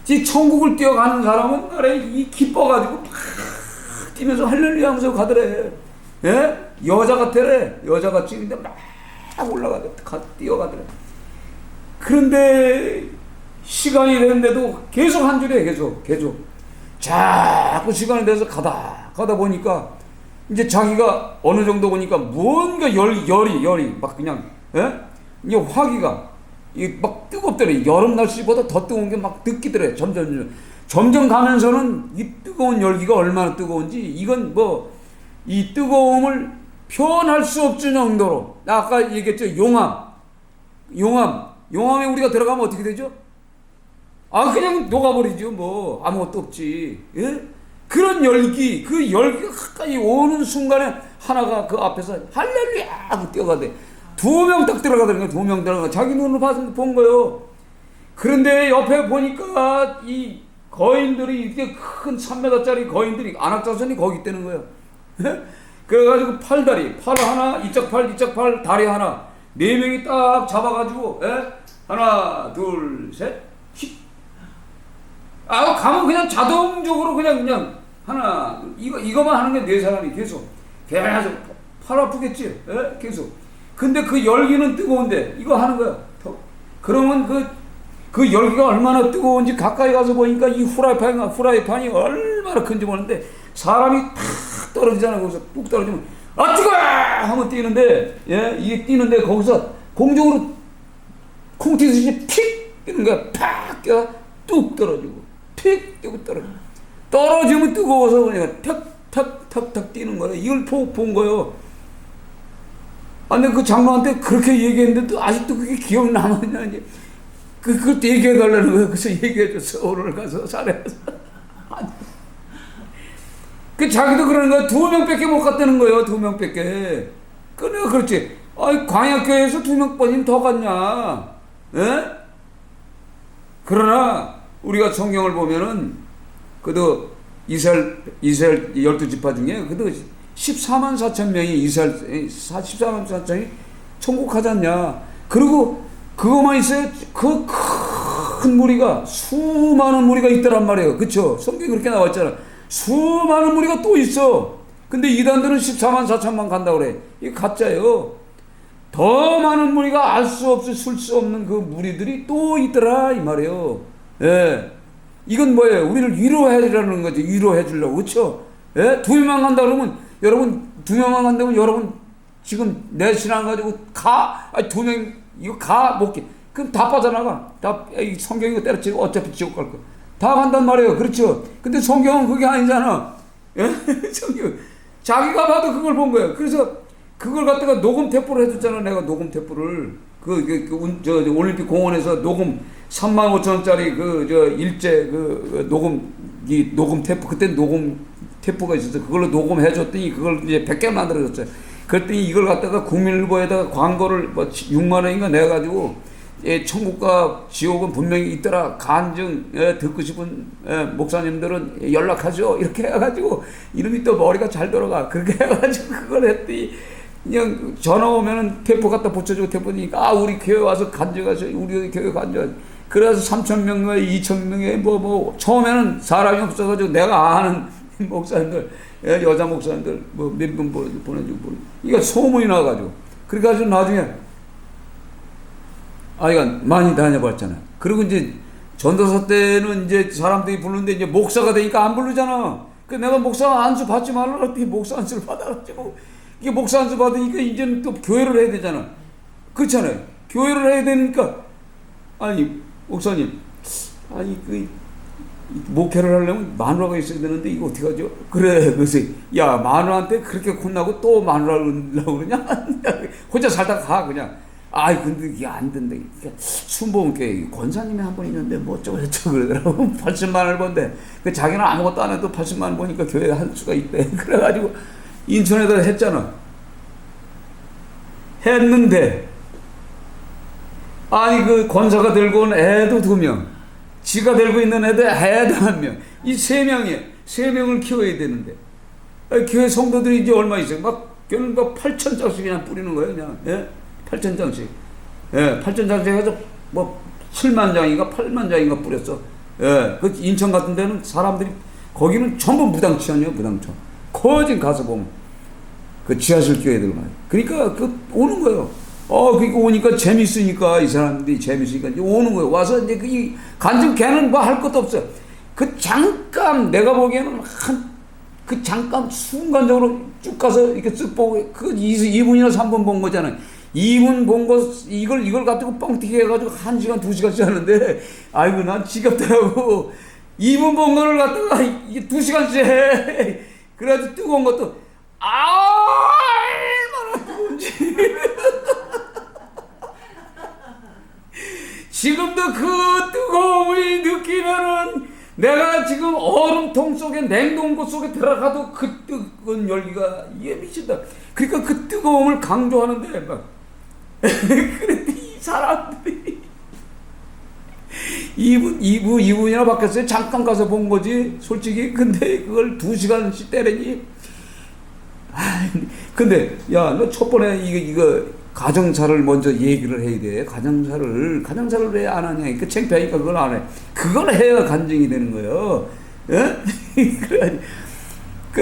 이 천국을 뛰어가는 사람은 나래 이 기뻐가지고 막 뛰면서 할렐루야 하면서 가더래. 예? 여자 같더래. 여자같이 근데 막 올라가더래. 뛰어가더래. 그런데 시간이 됐는데도 계속 한 줄이에요. 계속 자꾸 시간이 돼서 가다 보니까 이제 자기가 어느 정도 보니까 뭔가 열이 막 그냥, 예? 이게 화기가 이게 막 뜨겁더래. 여름 날씨보다 더 뜨거운 게 막 느끼더래. 점점 가면서는 이 뜨거운 열기가 얼마나 뜨거운지 이건 뭐 이 뜨거움을 표현할 수 없을 정도로, 아까 얘기했죠. 용암에 우리가 들어가면 어떻게 되죠? 그냥 녹아버리죠. 뭐 아무것도 없지. 예? 그런 열기, 그 열기가 가까이 오는 순간에 하나가 그 앞에서 할렐루야 하고 뛰어가대. 2명 딱 들어가더니 2명 들어가. 자기 눈으로 본 거예요. 그런데 옆에 보니까 이 거인들이 이렇게 큰 3m짜리 거인들이 안악자손이 거기 있다는 거예요. 그래가지고 팔 하나, 이쪽 팔, 다리 하나, 4명이 딱 잡아가지고, 하나, 둘, 셋, 휙. 가면 그냥 자동적으로 그냥 하나, 이거만 하는 게 4사람이 계속 팔 아프겠지? 계속. 근데 그 열기는 뜨거운데, 이거 하는 거야. 그러면 그 열기가 얼마나 뜨거운지 가까이 가서 보니까 이 후라이팬이 얼마나 큰지 모르는데, 사람이 탁 떨어지잖아. 거기서 뚝 떨어지면 뜨거워! 하면 뛰는데, 이게 뛰는데 거기서 공중으로 콩 튀듯이 픽 뛰는 거야. 팍 뛰어 뚝 떨어지고 픽 뛰고 떨어지면 뜨거워서 그냥 탁 뛰는 거야. 이걸 본 거예요. 근데 그 장로한테 그렇게 얘기했는데 아직도 그게 기억이 남았냐 이제 그걸 얘기해 달라는 거예요. 그래서 얘기해줬어. 오늘 가서 사례해서. 자기도 그러는 거야. 2명밖에 못 갔다는 거예요. 2명밖에. 내가 그렇지. 광야교회에서 2명 빠지면 더 갔냐? 예? 그러나 우리가 성경을 보면은 그래도 이스라엘 12지파 중에 그래도 14만 4천 명이 14만 4천이 천국 가지 않냐? 그리고 그것만 있어요. 그 큰 무리가 수많은 무리가 있더란 말이에요. 그쵸? 성경이 그렇게 나왔잖아. 수많은 무리가 또 있어. 근데 이단들은 14만 4천만 간다고 그래. 이게 가짜예요. 더 많은 무리가 알 수 없을 수 없는 그 무리들이 또 있더라 이 말이에요. 예. 이건 뭐예요? 우리를 위로해주려는 거지. 위로해주려고. 그렇죠? 예? 2명만 간다 그러면 여러분 2명만 간다면 여러분 지금 내 신앙 가지고 2명 이거 못 게. 그럼 다 빠져나가. 이 성경 이거 때려치고 어차피 지옥 갈 거. 다 간단 말이에요. 그렇죠? 근데 성경은 그게 아니잖아. 예? 성경 자기가 봐도 그걸 본 거예요. 그래서 그걸 갖다가 녹음 테이프를 해줬잖아. 내가 녹음 테이프를 올림픽 공원에서 녹음 35,000원짜리 저 일제 녹음 테이프, 그때 녹음 테이프가 있었어. 그걸로 녹음해줬더니 그걸 이제 100개 만들어줬어요. 그랬더니 이걸 갖다가 국민일보에다가 광고를 뭐 6만 원인가 내가지고, 천국과 지옥은 분명히 있더라. 간증 듣고 싶은 목사님들은 연락하죠. 이렇게 해가지고 이름이 또 머리가 잘 돌아가. 그렇게 해가지고 그걸 했더니 그냥 전화 오면은 테이프 갖다 붙여주고 테이프니까 우리 교회 와서 간증하셔. 우리 교회 간증. 그래서 3,000명에 2,000명에 뭐 처음에는 사람이 없어가지고 내가 아는 목사님들, 여자 목사님들 뭐 몇 분 보내주고 이거 소문이 나가지고 그래가지고 나중에 이거 많이 다녀봤잖아. 그리고 이제 전도사 때는 이제 사람들이 부르는데 이제 목사가 되니까 안 부르잖아. 그 내가 목사 안수 받지 말라 그랬더니 목사 안수를 받아가지고 이게 목사 안수 받으니까 이제는 또 교회를 해야 되잖아. 그렇잖아요. 교회를 해야 되니까 목사님 목회를 하려면 마누라가 있어야 되는데 이거 어떻게 하죠? 그래, 그래서 야 마누라한테 그렇게 혼나고 또 마누라를 하려고 그러냐? 혼자 살다가 가 그냥. 근데 이게 안 된다. 순복음교회 권사님이 한 분 있는데 뭐 어쩌고 저쩌고 그러더라고. 80만 원을 번대. 그 자기는 아무것도 안 해도 80만 원 보니까 교회에 할 수가 있대. 그래가지고 인천에다 했잖아. 했는데 그 권사가 들고 온 애도 2명, 지가 들고 있는 애도 1명, 이 3명을 키워야 되는데 교회 성도들이 이제 얼마 있어요? 교회는 8,000장씩 그냥 뿌리는 거예요, 그냥. 8,000장씩. 8,000장씩 해서 7만 장인가 8만 장인가 뿌렸어. 그 인천 같은 데는 사람들이 거기는 전부 무당촌이에요, 무당촌. 거진 가서 보면 그 지하실 교회들 말이야. 그러니까 오는 거예요. 그러니까 오니까 재밌으니까 이 사람들이 재밌으니까 이제 오는 거예요. 와서 이제 간증 걔는 뭐 할 것도 없어. 잠깐 내가 보기에는 잠깐 순간적으로 쭉 가서 이렇게 쓱 보고 2분이나 3분 본 거잖아요. 2분 본 거 이걸 가지고 뻥튀기 해가지고 1시간 2시간씩 하는데 난 지겹더라고. 2분 본 거를 갖다가 이게 2시간씩 해. 그래가지고 뜨거운 것도 얼마나 뜨거운지. 지금도 그 뜨거움을 느끼면은 내가 지금 얼음통 속에 냉동고 속에 들어가도 그 뜨거운 열기가 이게 미친다. 그러니까 그 뜨거움을 강조하는데 그랬더니 이 사람들이 2분이나 바뀌었어요. 잠깐 가서 본 거지 솔직히. 근데 그걸 2시간씩 때리니. 근데 너 첫 번에 이거 가정사를 먼저 얘기를 해야 돼. 가정사를 왜 안 하냐. 창피하니까 그걸 안 해. 그걸 해야 간증이 되는 거예요. 그래.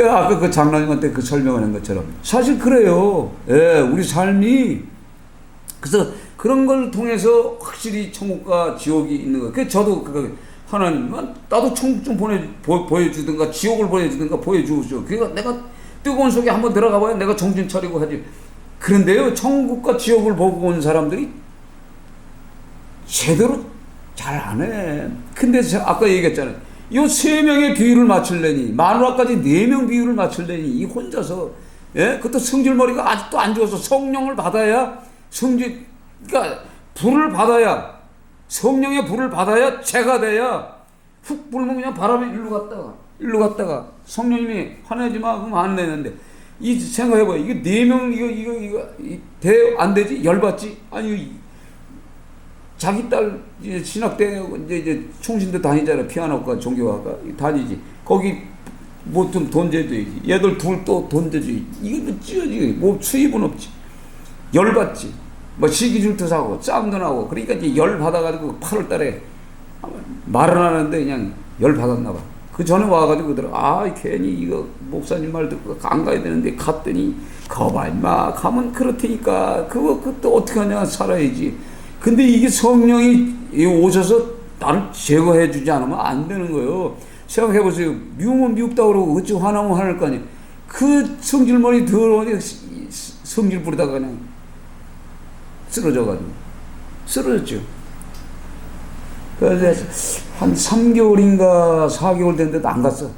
아까 장로님한테 설명을 한 것처럼 사실 그래요. 우리 삶이 그래서 그런 걸 통해서 확실히 천국과 지옥이 있는 거예요. 그래서 저도 하나님 나도 천국 좀 보여주든가 지옥을 보여주든가 보여주죠. 그러니까 내가 뜨거운 속에 한번 들어가 봐야 내가 정신 차리고 하지. 그런데요, 천국과 지옥을 보고 온 사람들이 제대로 잘 안 해. 근데 아까 얘기했잖아요. 이 3명의 비율을 맞추려니, 마누라까지 4명 비율을 맞추려니, 이 혼자서, 그것도 성질머리가 아직도 안 죽어서 성령을 받아야, 그러니까 불을 받아야, 성령의 불을 받아야 죄가 돼야, 훅 불면 그냥 바람에 일로 갔다가, 성령님이 화내지 마, 그럼 안 내는데, 생각해봐요. 이게 4명, 이거, 안 되지? 열받지? 자기 딸, 신학대, 이제 총신대 다니잖아. 피아노과, 종교학과. 다니지. 거기, 뭐 좀 돈 대줘야지. 얘들 둘 또 돈 대줘야지. 이거 뭐 찌어지. 뭐 수입은 없지. 열받지. 뭐 시기줄도 사고, 싸움도 나고. 그러니까 이제 열 받아가지고 8월 달에 말은 하는데 그냥 열 받았나 봐. 그 전에 와가지고 그러더라. 괜히 이거 목사님 말 듣고 안 가야 되는데 갔더니 거봐 임마 가면 그렇다니까 그것도 어떻게 하냐 살아야지. 근데 이게 성령이 오셔서 나를 제거해 주지 않으면 안 되는 거예요. 생각해보세요. 미우면 미웁다 그러고 어찌 화나면 화날 거 아니에요. 그 성질머리 더러우니 성질 부리다가 그냥 쓰러졌죠. 그래서 한 3개월인가 4개월 됐는데도 안 갔어.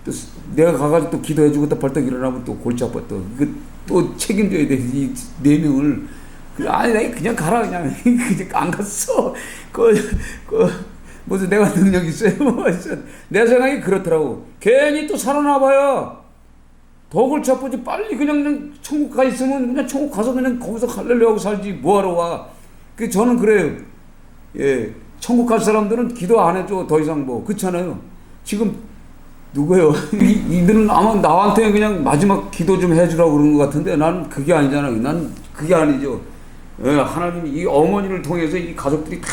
또 내가 가가지고 또 기도해주고 또 벌떡 일어나면 또 골치 아파 또 책임져야 돼. 이 4명을 아니 내가 그냥 가라 그냥 그냥 안 갔어. 무슨 내가 능력 있어요? 내 생각이 그렇더라고. 괜히 또 살아나봐야 더 골치 아프지. 빨리 그냥 천국 가 있으면 그냥 천국 가서 그냥 거기서 할렐루야하고 살지 뭐하러 와. 저는 그래요. 예, 천국 갈 사람들은 기도 안 해줘 더 이상 뭐 그렇잖아요. 지금 누구예요? 이들은 아마 나한테 그냥 마지막 기도 좀 해주라고 그러는 것 같은데 난 그게 아니잖아요. 난 그게 아니죠. 예, 하나님이 이 어머니를 통해서 이 가족들이 다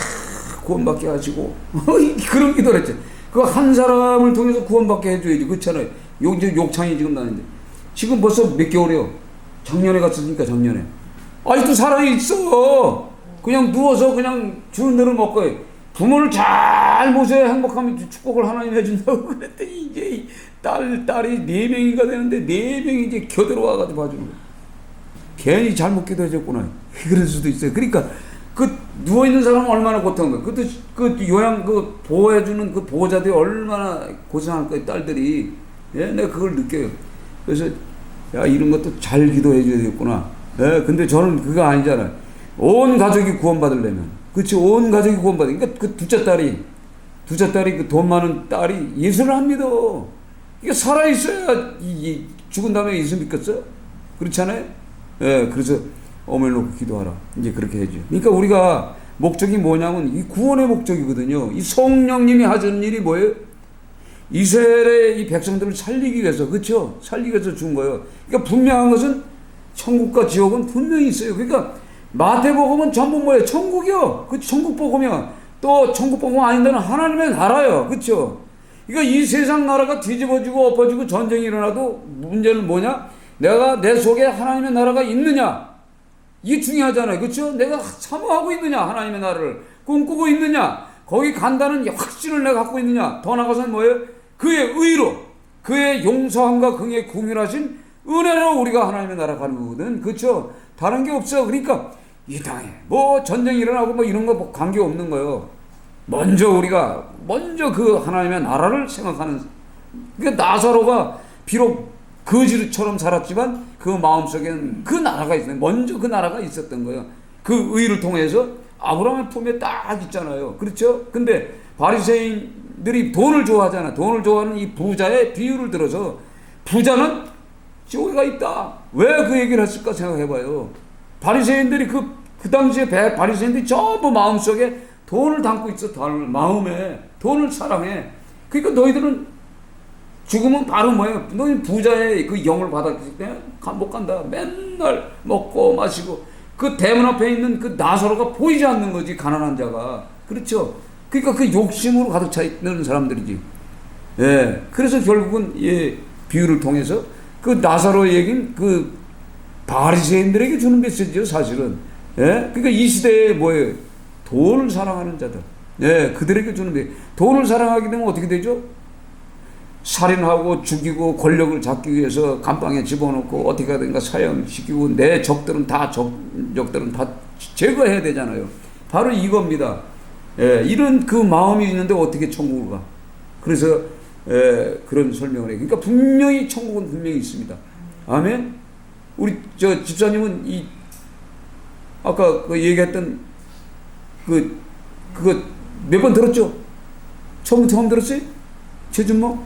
구원받게 하시고 그런 기도를 했죠. 그 한 사람을 통해서 구원받게 해줘야지. 그렇잖아요. 이제 욕창이 지금 나는데 지금 벌써 몇 개월이요? 작년에 갔으니까 작년에 아직도 살아있어. 그냥 누워서 그냥 주는 대로 먹고 부모를 잘 모셔야 행복하면 축복을 하나님 해준다고 그랬더니 이제 딸이 4명인가 되는데 4명이 이제 겨들어와가지고 봐주는 거야. 괜히 잘못 기도해줬구나. 그럴 수도 있어요. 그러니까 누워있는 사람은 얼마나 고통한 거야. 그것도 요양 보호해주는 그 보호자들이 얼마나 고생할 거야, 딸들이. 예, 내가 그걸 느껴요. 그래서 야, 이런 것도 잘 기도해줘야 되겠구나. 예, 근데 저는 그거 아니잖아요. 온 가족이 구원받으려면. 그치, 온 가족이 구원받으니까 그 둘째 딸이 그 돈 많은 딸이 예수를 안 믿어. 이게 살아있어야 죽은 다음에 예수 믿겠어? 그렇잖아요? 예, 그래서 어머니 놓고 기도하라. 이제 그렇게 해줘. 그러니까 우리가 목적이 뭐냐면 이 구원의 목적이거든요. 이 성령님이 하시는 일이 뭐예요? 이스라엘의 이 백성들을 살리기 위해서, 그렇죠? 살리기 위해서 준 거예요. 그러니까 분명한 것은 천국과 지옥은 분명히 있어요. 그러니까 마태복음은 전부 뭐예요? 천국이요. 그 천국 복음이야. 또 천국 복음 아닌 데는 하나님의 나라요. 그렇죠? 그러니까 이 세상 나라가 뒤집어지고 엎어지고 전쟁이 일어나도 문제는 뭐냐? 내가 내 속에 하나님의 나라가 있느냐? 이게 중요하잖아요. 그렇죠? 내가 사모하고 있느냐? 하나님의 나라를 꿈꾸고 있느냐? 거기 간다는 확신을 내가 갖고 있느냐? 더 나아가서는 뭐예요? 그의 의로, 그의 용서함과 그의 긍휼하신 은혜로 우리가 하나님의 나라 가는 거거든. 그렇죠? 다른 게 없어. 그러니까 이 땅에 뭐 전쟁이 일어나고 뭐 이런 거 뭐 관계 없는 거예요. 우리가 먼저 그 하나님의 나라를 생각하는. 그러니까 나사로가 비록 거지처럼 살았지만 그 마음속에는 그 나라가 있어요. 먼저 그 나라가 있었던 거예요. 그 의를 통해서 아브라함의 품에 딱 있잖아요. 그렇죠? 근데 바리새인들이 돈을 좋아하잖아. 돈을 좋아하는 이 부자의 비유를 들어서 부자는 지옥에가 있다. 왜 그 얘기를 했을까 생각해봐요. 바리새인들이 그 당시에 바리새인들이 전부 마음속에 돈을 담고 있어. 마음에 돈을 사랑해. 그러니까 너희들은 죽으면 바로 뭐예요? 너희 부자의 그 영을 받았기 때문에 못 간다. 맨날 먹고 마시고 그 대문 앞에 있는 그 나사로가 보이지 않는 거지. 가난한 자가. 그렇죠? 그러니까 그 욕심으로 가득 차 있는 사람들이지. 예. 그래서 결국은 비유를 통해서 그 나사로 얘기는 그 바리새인들에게 주는 메시지죠, 사실은. 예? 그러니까 이 시대에 뭐예요? 돈을 사랑하는 자들. 예, 그들에게 주는 메시지. 돈을 사랑하게 되면 어떻게 되죠? 살인하고 죽이고 권력을 잡기 위해서 감방에 집어넣고 어떻게 하든가 사형시키고 내 적들은 다 제거해야 되잖아요. 바로 이겁니다. 예, 이런 그 마음이 있는데 어떻게 천국을 가? 그래서 그런 설명을 해요. 그러니까 분명히 천국은 분명히 있습니다. 아멘. 우리 저 집사님은 아까 그 얘기했던 그거 몇 번 들었죠? 처음 들었어요? 최준모?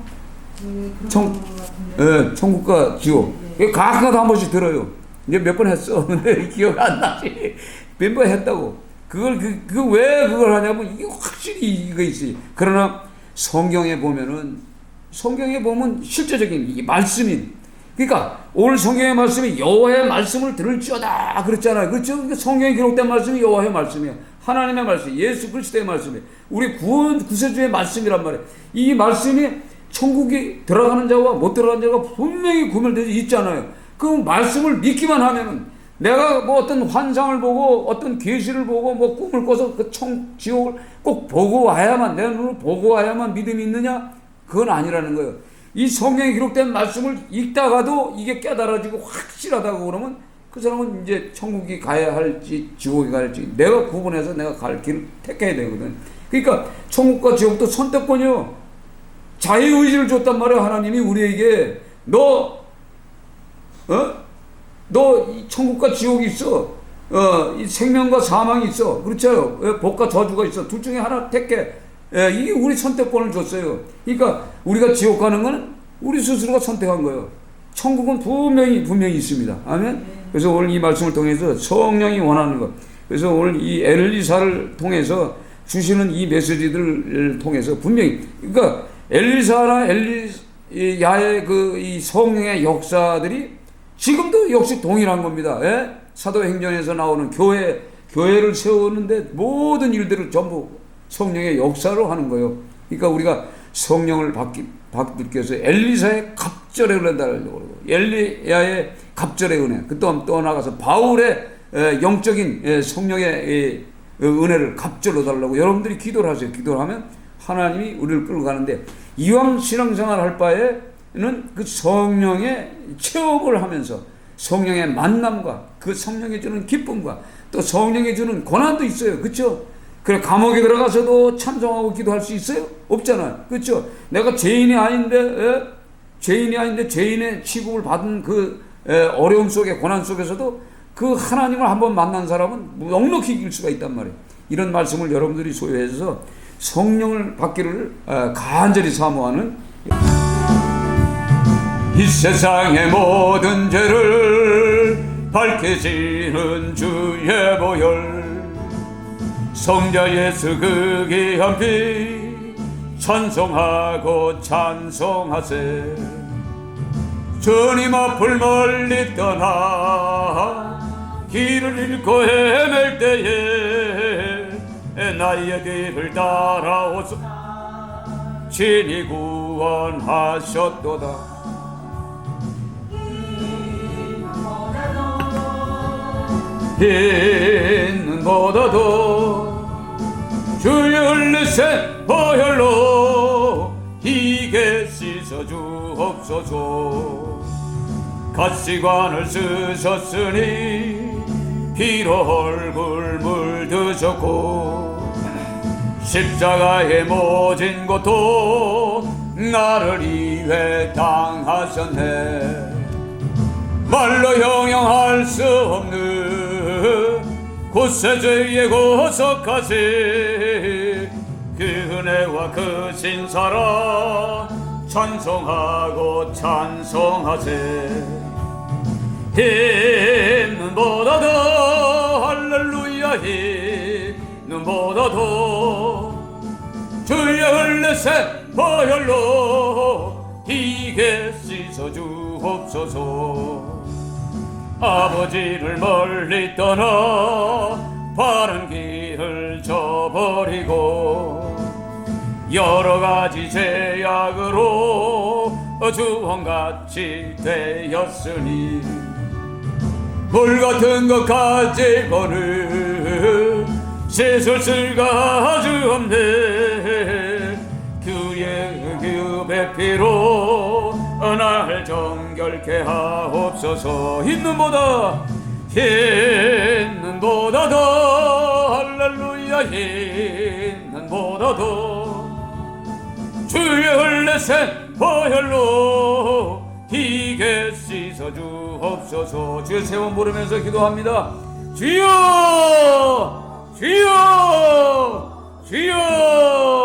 천국과 지옥. 가끔가다 한 번씩 들어요. 이제 몇 번 했어. 근데 기억 안 나지. 몇 번 했다고. 왜 그걸 하냐면 이게 확실히 이거 있어요. 그러나 성경에 보면 실제적인 이게 말씀인. 그러니까 오늘 성경의 말씀이 여호와의 말씀을 들을지어다 그랬잖아요. 그렇죠? 그러니까 성경에 기록된 말씀이 여호와의 말씀이에요. 하나님의 말씀, 예수 그리스도의 말씀이에요. 우리 구세주의 말씀이란 말이에요. 이 말씀이 천국에 들어가는 자와 못 들어가는 자가 분명히 구별되어 있잖아요. 그 말씀을 믿기만 하면은 내가 뭐 어떤 환상을 보고 어떤 계시를 보고 뭐 꿈을 꿔서 그 지옥을 꼭 보고 와야만, 내 눈으로 보고 와야만 믿음이 있느냐? 그건 아니라는 거예요. 이 성경에 기록된 말씀을 읽다가도 이게 깨달아지고 확실하다고 그러면 그 사람은 이제 천국이 가야 할지 지옥이 가야 할지 내가 구분해서 내가 갈 길을 택해야 되거든. 그러니까 천국과 지옥도 선택권이요. 자유의지를 줬단 말이에요. 하나님이 우리에게 너 천국과 지옥이 있어. 이 생명과 사망이 있어. 그렇죠? 복과 저주가 있어. 둘 중에 하나 택해. 이게 우리 선택권을 줬어요. 그러니까 우리가 지옥 가는 거는 우리 스스로가 선택한 거예요. 천국은 분명히 있습니다. 아멘. 그래서 오늘 이 말씀을 통해서 성령이 원하는 것. 그래서 오늘 이 엘리사를 통해서 주시는 이 메시지들을 통해서 분명히, 그러니까 엘리사나 엘리야의 이 성령의 역사들이 지금도 역시 동일한 겁니다. 사도행전에서 나오는 교회를 세우는데 모든 일들을 전부 성령의 역사로 하는 거예요. 그러니까 우리가 성령을 받기 위해서 엘리사의 갑절의 은혜 달라고 그러고, 엘리야의 갑절의 은혜, 또 나가서 바울의 영적인 성령의 은혜를 갑절로 달라고 여러분들이 기도를 하세요. 기도를 하면 하나님이 우리를 끌고 가는데, 이왕 신앙생활 할 바에는 그 성령의 체험을 하면서 성령의 만남과 그 성령이 주는 기쁨과 또 성령이 주는 고난도 있어요. 그렇죠? 그래, 감옥에 들어가서도 찬송하고 기도할 수 있어요? 없잖아요. 그렇죠? 내가 죄인이 아닌데 죄인의 취급을 받은 그 어려움 속에, 고난 속에서도 그 하나님을 한번 만난 사람은 넉넉히 이길 수가 있단 말이에요. 이런 말씀을 여러분들이 소유해서 성령을 받기를 간절히 사모하는, 이 세상의 모든 죄를 밝히시는 주의 보혈, 성자 예수 그 귀한 피 찬송하고 찬송하세. 주님 앞을 멀리 떠나 길을 잃고 헤맬 때에 나의 뒤를 따라오소. 친히 구원하셨도다. 있는보다도 주의 흘리신 보혈로 희게 씻어주옵소서. 가시관을 쓰셨으니 피로 얼굴 물드셨고, 십자가에 모진 것도 나를 위해 당하셨네. 말로 형용할 수 없는 구세주의 고속하신 그 은혜와 그 신사랑 찬송하고 찬송하세. 힘보다도 할렐루야, 힘보다도 주의 흘리신 보혈로 희게 씻어주옵소서. 아버지를 멀리 떠나 바른 길을 저버리고 여러가지 죄악으로 주홍같이 되었으니, 물같은 것 가지고는 씻을 수가 아주 없네. 그의 그 피로 날 정결케 하옵소서. 있는보다도 할렐루야, 있는보다도 주의 흘리신 보혈로 희게 씻어주옵소서. 주의 세원 부르면서 기도합니다. 주여, 주여, 주여.